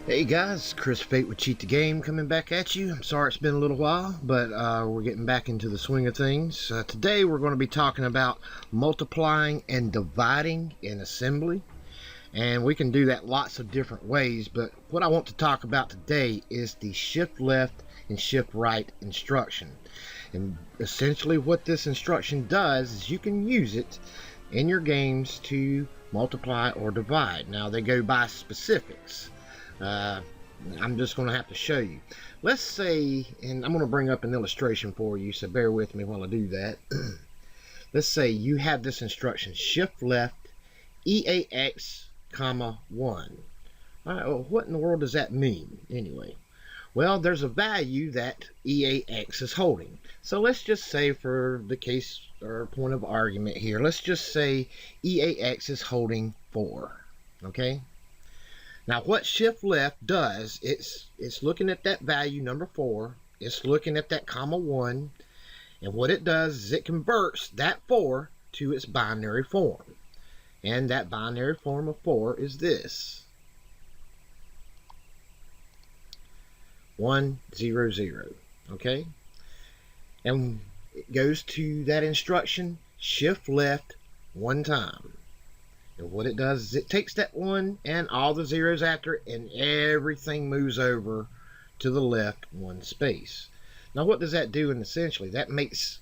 Hey guys, Chris Fayte with Cheat the Game coming back at you. I'm sorry it's been a little while, but we're getting back into the swing of things. Today we're going to be talking about multiplying and dividing in assembly. And we can do that lots of different ways, but what I want to talk about today is the shift left and shift right instruction. And essentially what this instruction does is you can use it in your games to multiply or divide. Now they go by specifics. I'm just going to have to show you. Let's say, and I'm going to bring up an illustration for you, so bear with me while I do that. Let's say you have this instruction, shift left, EAX, comma 1. All right, well, what in the world does that mean anyway? Well, there's a value that EAX is holding. So let's just say, for the case or point of argument here, let's just say EAX is holding 4. Okay? Now what shift left does, it's looking at that value number 4, it's looking at that comma 1, and what it does is it converts that 4 to its binary form. And that binary form of 4 is this. 1 0 0. Okay? And it goes to that instruction, shift left 1 time. And what it does is it takes that 1 and all the zeros after it, and everything moves over to the left 1 space. Now what does that do? And essentially that makes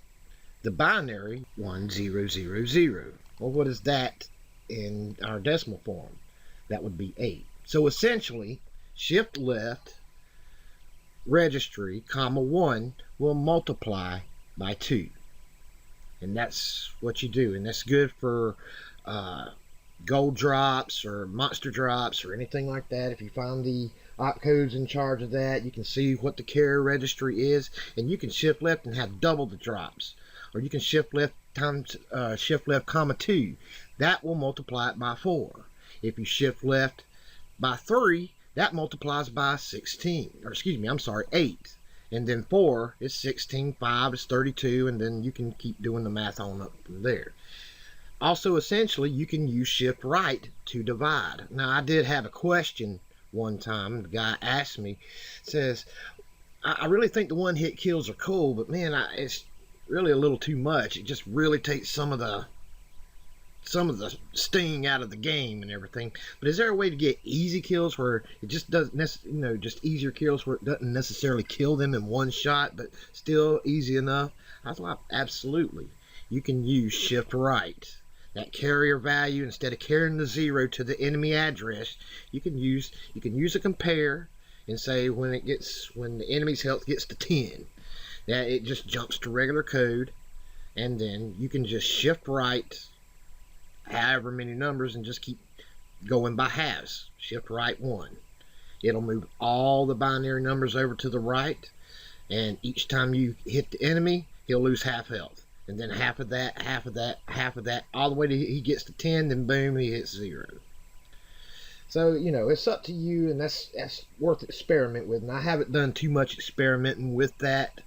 the binary 1 0 0 0. Well, what is that in our decimal form? That would be 8. So essentially shift left registry comma 1 will multiply by 2. And that's what you do. And that's good for gold drops or monster drops or anything like that. If you find the opcodes in charge of that, you can see what the carrier registry is, and you can shift left and have double the drops, or you can shift left times shift left comma 2. That will multiply it by 4. If you shift left by 3, that multiplies by 16, or excuse me, I'm sorry, 8. And then 4 is 16, 5 is 32, and then you can keep doing the math on up from there. Also, essentially, you can use shift right to divide. Now, I did have a question one time. The guy asked me, says, I really think the one-hit kills are cool, but man, it's really a little too much. It just really takes some of the sting out of the game and everything. But is there a way to get easy kills where it just doesn't, just easier kills where it doesn't necessarily kill them in one shot, but still easy enough? I thought, absolutely. You can use shift right. That carrier value, instead of carrying the 0 to the enemy address, you can use a compare and say when the enemy's health gets to 10, that it just jumps to regular code, and then you can just shift right however many numbers and just keep going by halves. Shift right 1. It'll move all the binary numbers over to the right, and each time you hit the enemy, he'll lose half health. And then half of that, half of that, half of that, all the way to he gets to 10, then boom, he hits 0. So, it's up to you, and that's worth experiment with. And I haven't done too much experimenting with that,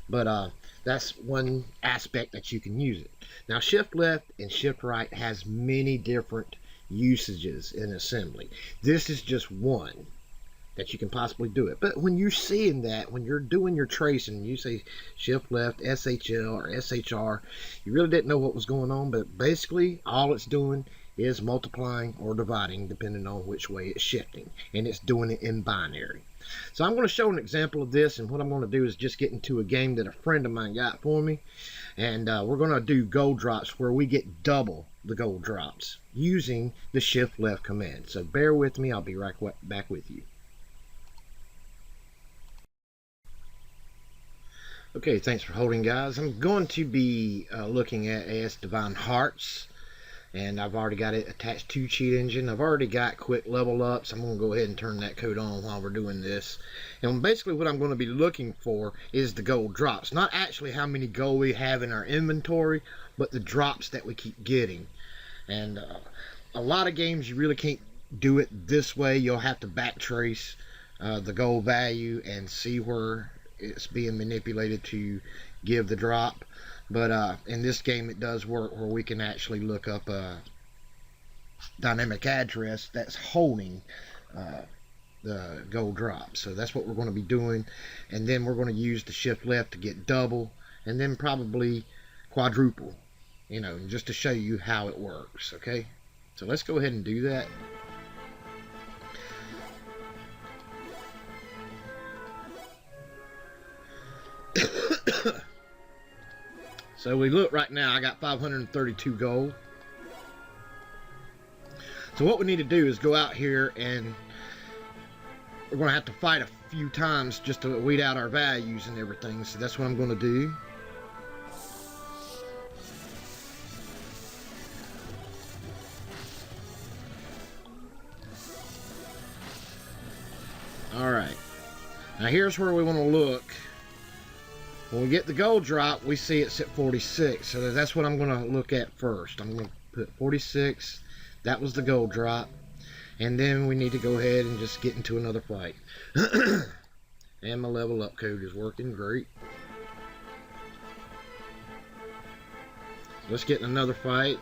but that's one aspect that you can use it. Now, shift left and shift right has many different usages in assembly. This is just one that you can possibly do it. But when you're seeing that, when you're doing your tracing, you say shift left, SHL or SHR, you really didn't know what was going on, but basically all it's doing is multiplying or dividing depending on which way it's shifting, and it's doing it in binary. So I'm going to show an example of this, and what I'm going to do is just get into a game that a friend of mine got for me, and we're going to do gold drops where we get double the gold drops using the shift left command. So bear with me, I'll be right back with you. Okay, thanks for holding, guys. I'm going to be looking at AS Divine Hearts, and I've already got it attached to Cheat Engine. I've already got quick level ups. I'm going to go ahead and turn that code on while we're doing this. And basically what I'm going to be looking for is the gold drops. Not actually how many gold we have in our inventory, but the drops that we keep getting. And a lot of games you really can't do it this way. You'll have to backtrace the gold value and see where it's being manipulated to give the drop. But in this game it does work where we can actually look up a dynamic address that's holding the gold drop. So that's what we're going to be doing, and then we're going to use the shift left to get double, and then probably quadruple, you know, just to show you how it works. Okay, so let's go ahead and do that. So we look right now, I got 532 gold. So what we need to do is go out here, and we're going to have to fight a few times just to weed out our values and everything. So that's what I'm going to do. Alright. Now here's where we want to look. When we get the gold drop, we see it's at 46. So that's what I'm going to look at first. I'm going to put 46. That was the gold drop. And then we need to go ahead and just get into another fight. And my level up code is working great. Let's get in another fight.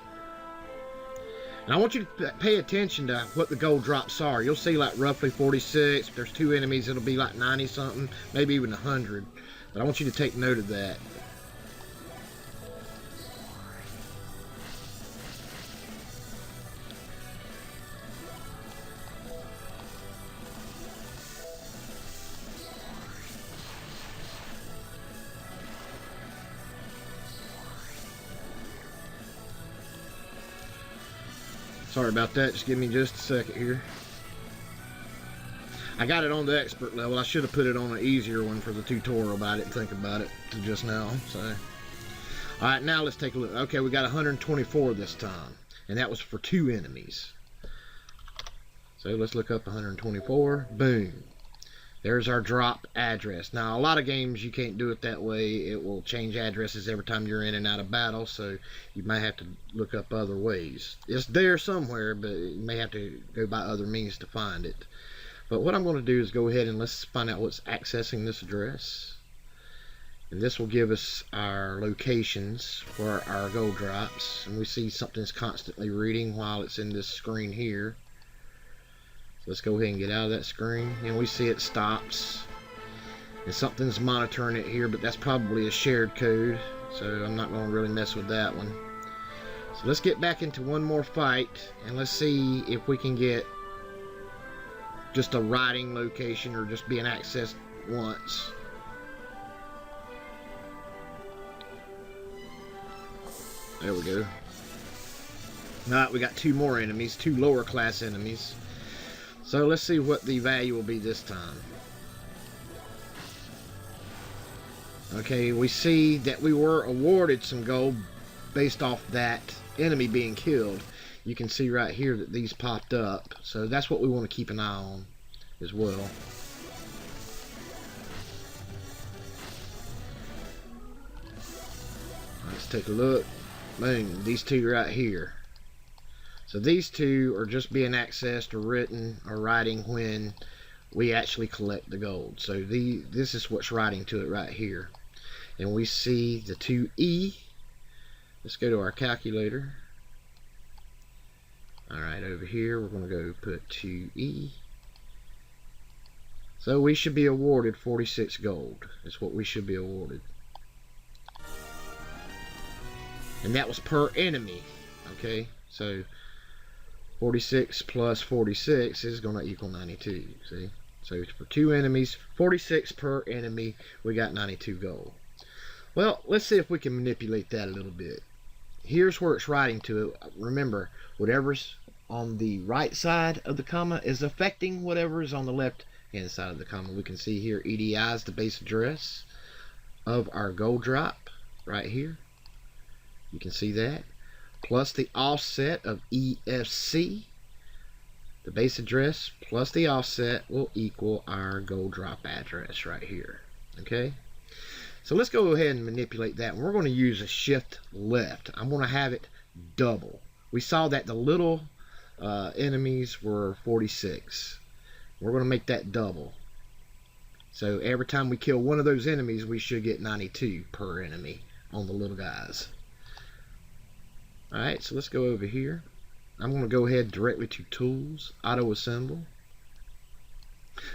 And I want you to pay attention to what the gold drops are. You'll see like roughly 46. If there's 2 enemies, it'll be like 90 something, maybe even 100. But I want you to take note of that. Sorry about that, just give me just a second here. I got it on the expert level. I should have put it on an easier one for the tutorial, but I didn't think about it till just now. So, alright, now let's take a look. Okay, we got 124 this time, and that was for 2 enemies. So let's look up 124. Boom. There's our drop address. Now, a lot of games you can't do it that way. It will change addresses every time you're in and out of battle, so you might have to look up other ways. It's there somewhere, but you may have to go by other means to find it. But what I'm going to do is go ahead and let's find out what's accessing this address. And this will give us our locations for our gold drops. And we see something's constantly reading while it's in this screen here. Let's go ahead and get out of that screen, and we see it stops, and something's monitoring it here, but that's probably a shared code, so I'm not going to really mess with that one. So let's get back into one more fight, and let's see if we can get just a writing location or just being accessed once. There we go. Alright, we got 2 more enemies, 2 lower class enemies. So let's see what the value will be this time. Okay, we see that we were awarded some gold based off that enemy being killed. You can see right here that these popped up. So that's what we want to keep an eye on as well. Let's take a look. Boom, these 2 right here. So these 2 are just being accessed or written or writing when we actually collect the gold. So this is what's writing to it right here. And we see the 2E. Let's go to our calculator. Alright, over here we're going to go put 2E. So we should be awarded 46 gold. That's what we should be awarded. And that was per enemy. Okay, so 46 plus 46 is going to equal 92. See? So for 2 enemies, 46 per enemy, we got 92 gold. Well, let's see if we can manipulate that a little bit. Here's where it's writing to it. Remember, whatever's on the right side of the comma is affecting whatever is on the left hand side of the comma. We can see here EDI is the base address of our gold drop right here. You can see that. Plus the offset of EFC, the base address plus the offset will equal our gold drop address right here. Okay, so let's go ahead and manipulate that. We're going to use a shift left. I'm going to have it double. We saw that the little enemies were 46. We're going to make that double. So every time we kill one of those enemies, we should get 92 per enemy on the little guys. Alright, so let's go over here. I'm going to go ahead directly to Tools, Auto Assemble.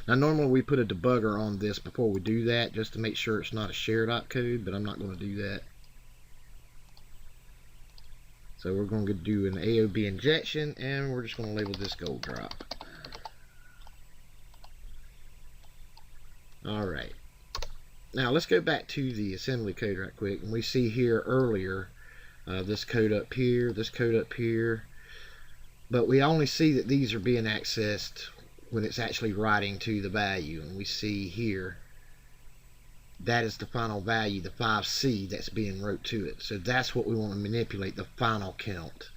Now normally we put a debugger on this before we do that just to make sure it's not a shared opcode, but I'm not going to do that. So we're going to do an AOB injection, and we're just going to label this gold drop. Alright. Now let's go back to the assembly code right quick, and we see here earlier this code up here, this code up here, but we only see that these are being accessed when it's actually writing to the value, and we see here that is the final value, the 5C that's being wrote to it. So that's what we want to manipulate, the final count,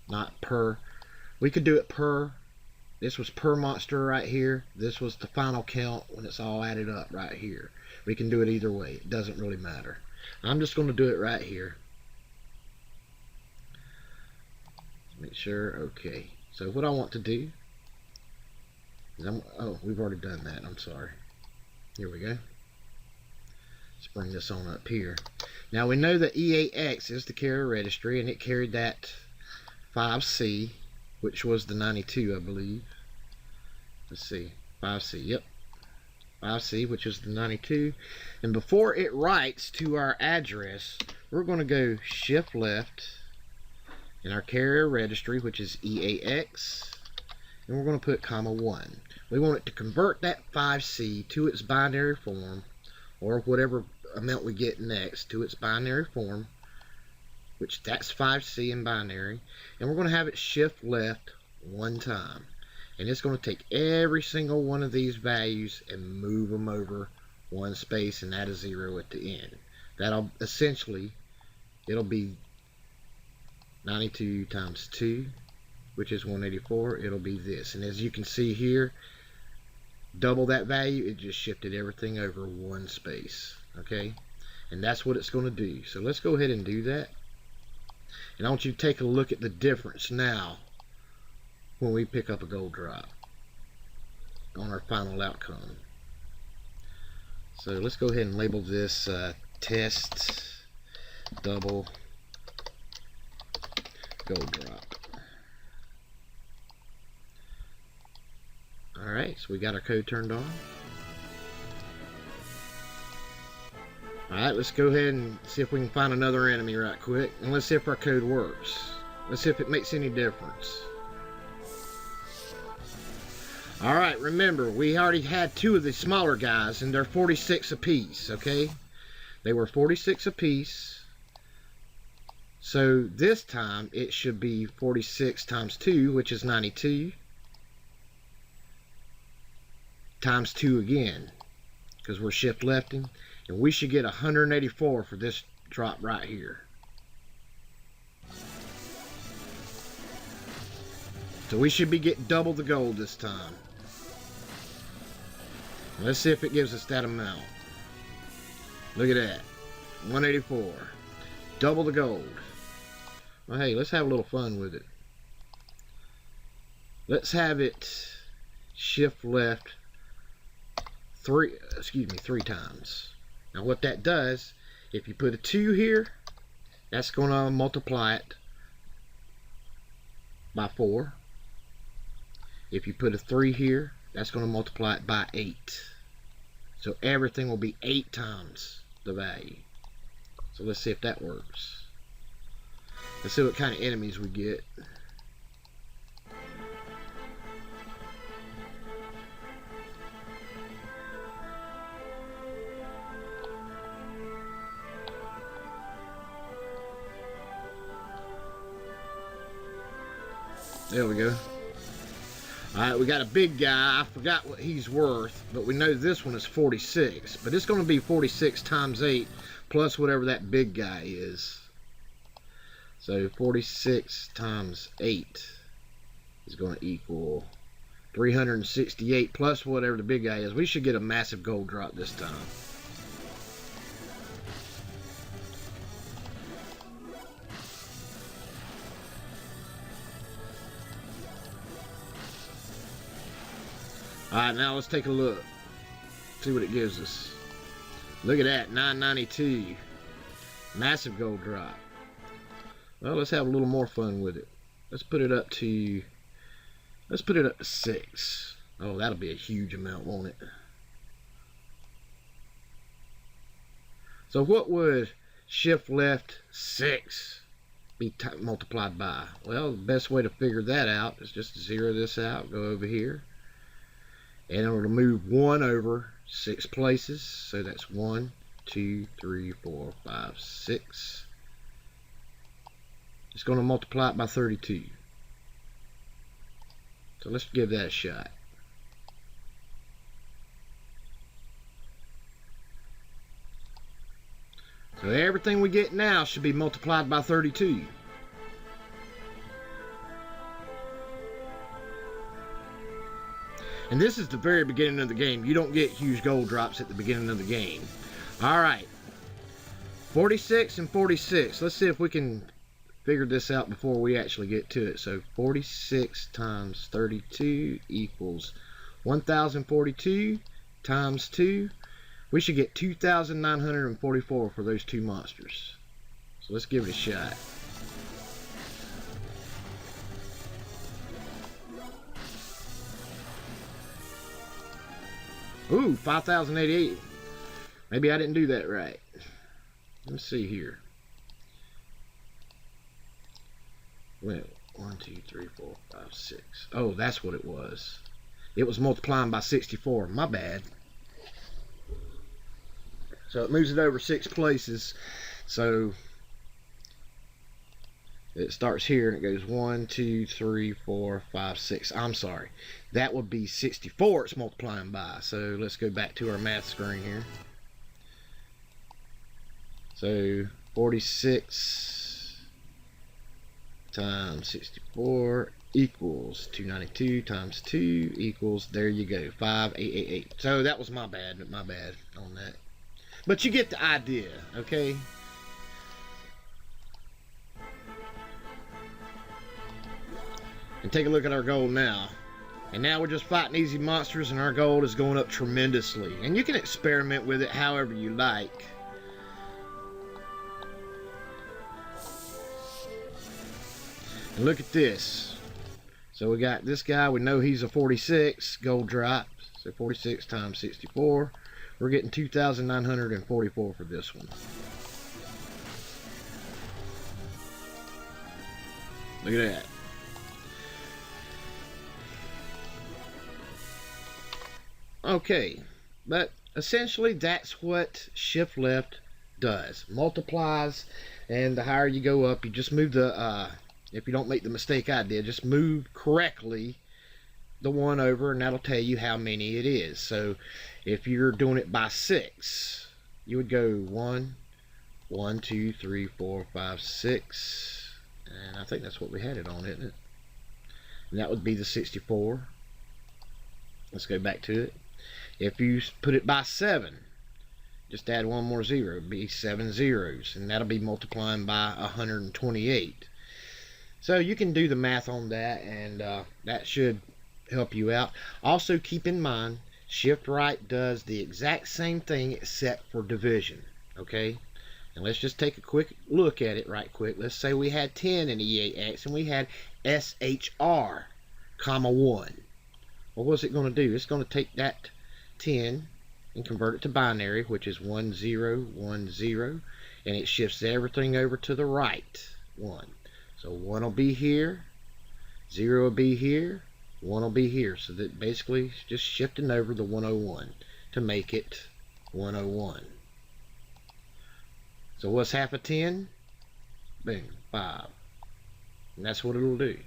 not per. We could do it per. This was per monster right here. This was the final count when it's all added up right here. We can do it either way. It doesn't really matter. I'm just going to do it right here. Make sure. Okay. So what I want to do is oh, we've already done that. I'm sorry. Here we go. Let's bring this on up here. Now we know that EAX is the carrier registry, and it carried that 5C, which was the 92, I believe. Let's see. 5C. Yep. 5C, which is the 92. And before it writes to our address, we're going to go shift left in our carrier registry, which is EAX, and we're going to put comma 1. We want it to convert that 5C to its binary form, or whatever amount we get next, to its binary form, which that's 5C in binary, and we're going to have it shift left one time, and it's going to take every single one of these values and move them over one space and add a 0 at the end. That'll essentially, it'll be 92 times 2, which is 184. It'll be this, and as you can see here, double that value, it just shifted everything over one space. Okay, and that's what it's going to do. So let's go ahead and do that, and I want you to take a look at the difference now when we pick up a gold drop on our final outcome. So let's go ahead and label this test double gold drop. Alright, so we got our code turned on. Alright, let's go ahead and see if we can find another enemy right quick, and let's see if our code works. Let's see if it makes any difference. Alright, remember, we already had 2 of the smaller guys, and they're 46 apiece, okay? They were 46 apiece. So this time, it should be 46 times 2, which is 92. Times 2 again, because we're shift lefting, and we should get 184 for this drop right here. So we should be getting double the gold this time. Let's see if it gives us that amount. Look at that, 184, double the gold. Well, hey, let's have a little fun with it. Let's have it shift left three times. Now what that does, if you put a 2 here, that's going to multiply it by 4. If you put a 3 here, that's going to multiply it by 8. So everything will be 8 times the value. So let's see if that works. Let's see what kind of enemies we get. There we go. Alright, we got a big guy. I forgot what he's worth, but we know this one is 46. But it's going to be 46 times 8 plus whatever that big guy is. So 46 times 8 is going to equal 368 plus whatever the big guy is. We should get a massive gold drop this time. Alright, now let's take a look. See what it gives us. Look at that, 992. Massive gold drop. Well, let's have a little more fun with it. Let's put it up to 6. Oh, that'll be a huge amount, won't it? So what would shift left 6 be multiplied by? Well, the best way to figure that out is just to zero this out, go over here, and it'll move 1 over 6 places. So that's 1, 2, 3, 4, 5, 6. It's going to multiply it by 32. So let's give that a shot. So everything we get now should be multiplied by 32. And this is the very beginning of the game. You don't get huge gold drops at the beginning of the game. Alright. 46 and 46. Let's see if we can figure this out before we actually get to it. So 46 times 32 equals 1042 times 2. We should get 2,944 for those two monsters. So let's give it a shot. Ooh, 5,088. Maybe I didn't do that right. Let's see here. Wait, 1, 2, 3, 4, 5, 6. Oh, that's what it was. It was multiplying by 64. My bad. So it moves it over 6 places. So it starts here and it goes 1, 2, 3, 4, 5, 6. I'm sorry. That would be 64 it's multiplying by. So let's go back to our math screen here. So 46 times 64 equals 292 times 2 equals, there you go, 5,888. So that was my bad on that. But you get the idea, okay? And take a look at our gold now. And now we're just fighting easy monsters and our gold is going up tremendously. And you can experiment with it however you like. And look at this. So we got this guy, we know he's a 46 gold drop. So 46 times 64. We're getting 2,944 for this one. Look at that. Okay, but essentially that's what shift left does. Multiplies, and the higher you go up, you just move the, if you don't make the mistake I did, just move correctly the 1 over, and that'll tell you how many it is. So if you're doing it by 6, you would go 1, 1, 2, 3, 4, 5, 6, and I think that's what we had it on, isn't it? And that would be the 64. Let's go back to it. If you put it by 7, just add 1 more 0, it'd be 7 zeros, and that'll be multiplying by 128. So you can do the math on that, and that should help you out. Also keep in mind, shift right does the exact same thing except for division. Okay, and let's just take a quick look at it right quick. Let's say we had 10 in E8X and we had SHR, comma 1. Well, what's it going to do? It's going to take that 10 and convert it to binary, which is 1 0 1 0, and it shifts everything over to the right 1. So 1 will be here, 0 will be here, 1 will be here. So that basically is just shifting over the 101 to make it 101. So what's half of 10? Boom, 5. And that's what it'll do.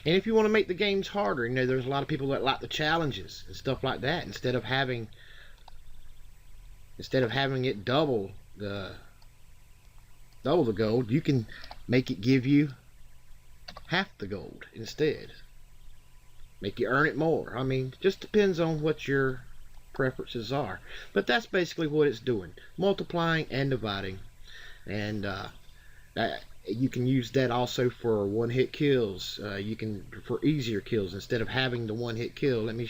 And if you want to make the games harder, you know, there's a lot of people that like the challenges and stuff like that. Instead of having it double the gold, you can make it give you half the gold instead. Make you earn it more. I mean, just depends on what your preferences are. But that's basically what it's doing. Multiplying and dividing. And you can use that also for one-hit kills. You can, for easier kills, instead of having the one-hit kill. Let me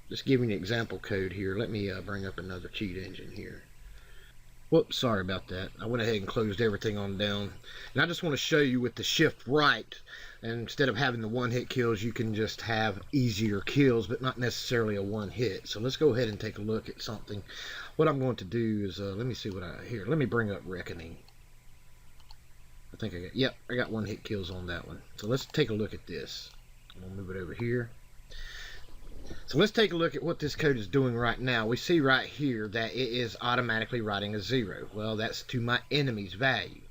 just give you an example code here. Let me bring up another cheat engine here. Whoops, sorry about that. I went ahead and closed everything on down. And I just want to show you with the shift right And instead of having the one-hit kills, you can just have easier kills, but not necessarily a one-hit. So let's go ahead and take a look at something. What I'm going to do is, let me see what I here. Let me bring up Reckoning. I think I got, yep, I got one-hit kills on that one. So let's take a look at this. I'm going to move it over here. So let's take a look at what this code is doing right now. We see right here that it is automatically writing a 0. Well, that's to my enemy's value.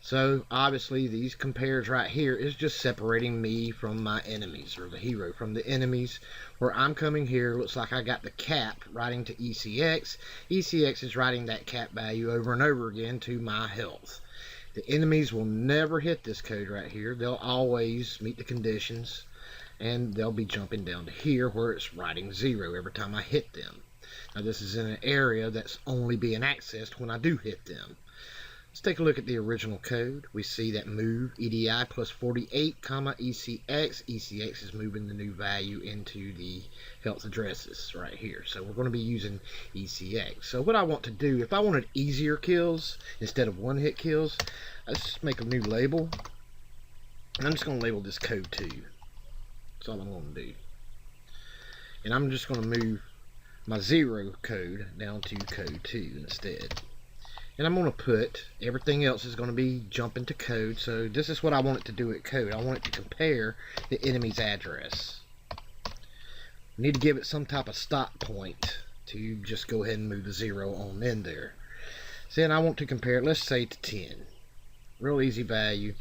So obviously these compares right here is just separating me from my enemies, or the hero from the enemies. Where I'm coming here, looks like I got the cap writing to ECX. ECX is writing that cap value over and over again to my health. The enemies will never hit this code right here. They'll always meet the conditions, and they'll be jumping down to here where it's writing 0 every time I hit them. Now this is in an area that's only being accessed when I do hit them. Let's take a look at the original code. We see that move EDI plus 48, comma ECX. ECX is moving the new value into the health addresses right here. So we're going to be using ECX. So what I want to do, if I wanted easier kills instead of one-hit kills, let's just make a new label. And I'm just going to label this code 2. That's all I'm going to do. And I'm just going to move my 0 code down to code 2 instead. And I'm going to put everything else is going to be jumping to code. So this is what I want it to do at code. I want it to compare the enemy's address. We need to give it some type of stop point to just go ahead and move the 0 on in there. So then I want to compare it, let's say, to 10. Real easy value.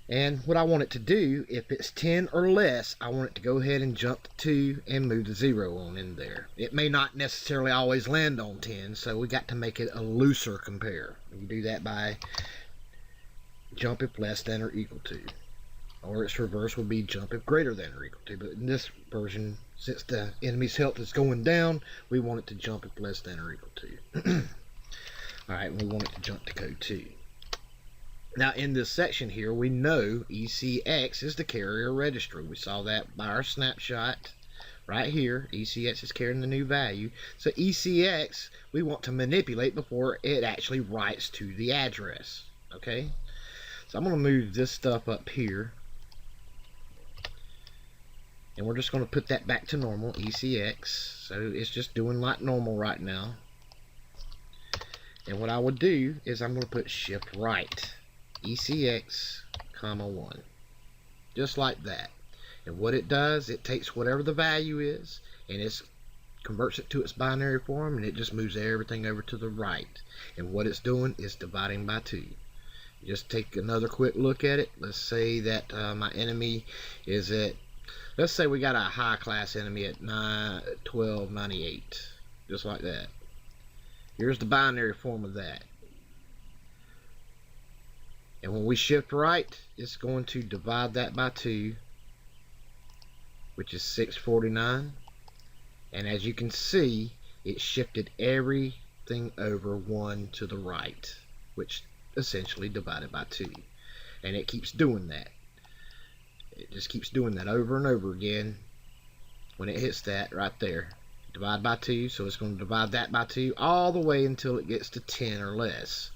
And what I want it to do, if it's 10 or less, I want it to go ahead and jump to 2 and move the 0 on in there. It may not necessarily always land on 10, so we got to make it a looser compare. You do that by jump if less than or equal to. Or its reverse would be jump if greater than or equal to. But in this version, since the enemy's health is going down, we want it to jump if less than or equal to. Alright, we want it to jump to code 2. Now in this section here, we know ECX is the carrier registry. We saw that by our snapshot right here. ECX is carrying the new value. So ECX we want to manipulate before it actually writes to the address. Okay, so I'm going to move this stuff up here, and we're just going to put that back to normal, ECX. So it's just doing like normal right now. And what I would do is I'm going to put shift right ECX, comma 1, just like that. And what it does, it takes whatever the value is and it converts it to its binary form, and it just moves everything over to the right. And what it's doing is dividing by 2. Just take another quick look at it. Let's say that my enemy is at, let's say we got a high class enemy at 1298, just like that. Here's the binary form of that. And when we shift right, it's going to divide that by 2, which is 649. And as you can see, it shifted everything over 1 to the right, which essentially divided by 2. And it keeps doing that. It just keeps doing that over and over again. When it hits that right there, divide by 2, so it's going to divide that by 2 all the way until it gets to 10 or less.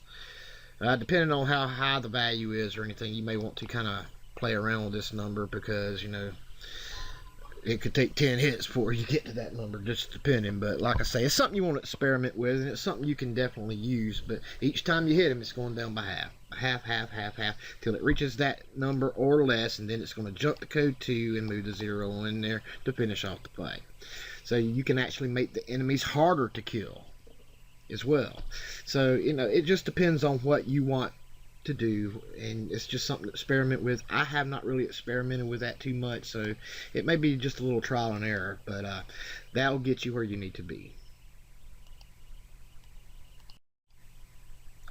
Depending on how high the value is or anything, you may want to kind of play around with this number, because, you know, it could take 10 hits before you get to that number, just depending. But like I say, it's something you want to experiment with, and it's something you can definitely use. But each time you hit them, it's going down by half, till it reaches that number or less, and then it's going to jump to code 2 and move the 0 in there to finish off the play. So you can actually make the enemies harder to kill as well. So, you know, it just depends on what you want to do, and it's just something to experiment with. I have not really experimented with that too much, so it may be just a little trial and error, but that'll get you where you need to be.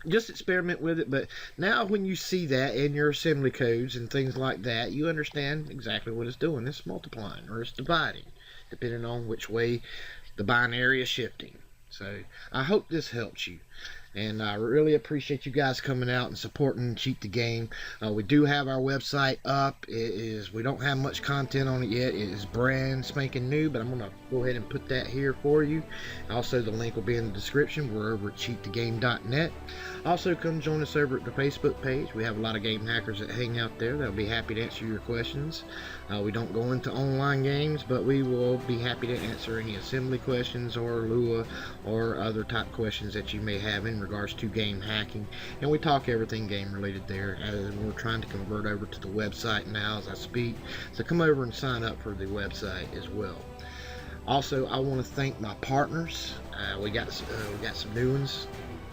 Just experiment with it. But now when you see that in your assembly codes and things like that, you understand exactly what it's doing. It's multiplying or it's dividing, depending on which way the binary is shifting. So I hope this helps you. and I really appreciate you guys coming out and supporting Cheat the Game. We do have our website up. We don't have much content on it yet. It is brand spanking new, but I'm gonna go ahead and put that here for you. Also, the link will be in the description. We're over at cheatthegame.net. Also, come join us over at the Facebook page. We have a lot of game hackers that hang out there. They'll be happy to answer your questions. We don't go into online games, but we will be happy to answer any assembly questions or Lua or other type questions that you may have in regards to game hacking. And we talk everything game related there, as we're trying to convert over to the website now as I speak. So come over and sign up for the website as well. Also, I want to thank my partners. We got some new ones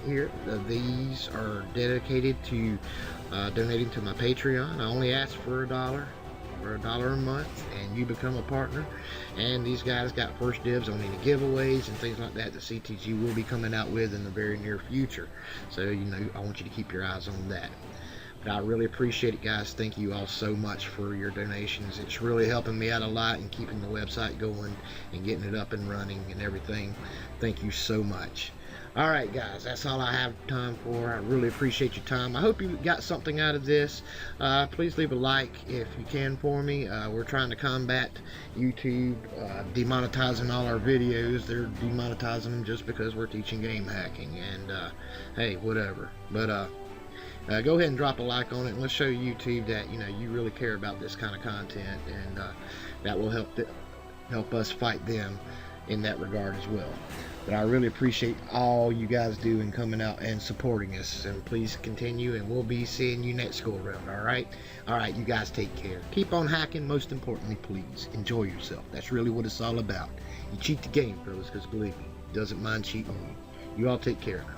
here. These are dedicated to donating to my Patreon. I only ask for $1 a month, and you become a partner. And these guys got first dibs on any giveaways and things like that CTG will be coming out with in the very near future. So I want you to keep your eyes on that. But I really appreciate it, guys. Thank you all so much for your donations. It's really helping me out a lot and keeping the website going and getting it up and running and everything. Thank you so much. Alright guys, that's all I have time for. I really appreciate your time. I hope you got something out of this. Please leave a like if you can for me. We're trying to combat YouTube demonetizing all our videos. They're demonetizing them just because we're teaching game hacking. And hey, whatever. But go ahead and drop a like on it, and let's show YouTube that you really care about this kind of content, and that will help us fight them in that regard as well. But I really appreciate all you guys do in coming out and supporting us, and please continue, and we'll be seeing you next go around. Alright, you guys take care. Keep on hacking. Most importantly, please enjoy yourself. That's really what it's all about. You cheat the game, fellas, because believe me, it doesn't mind cheating you. You all take care now.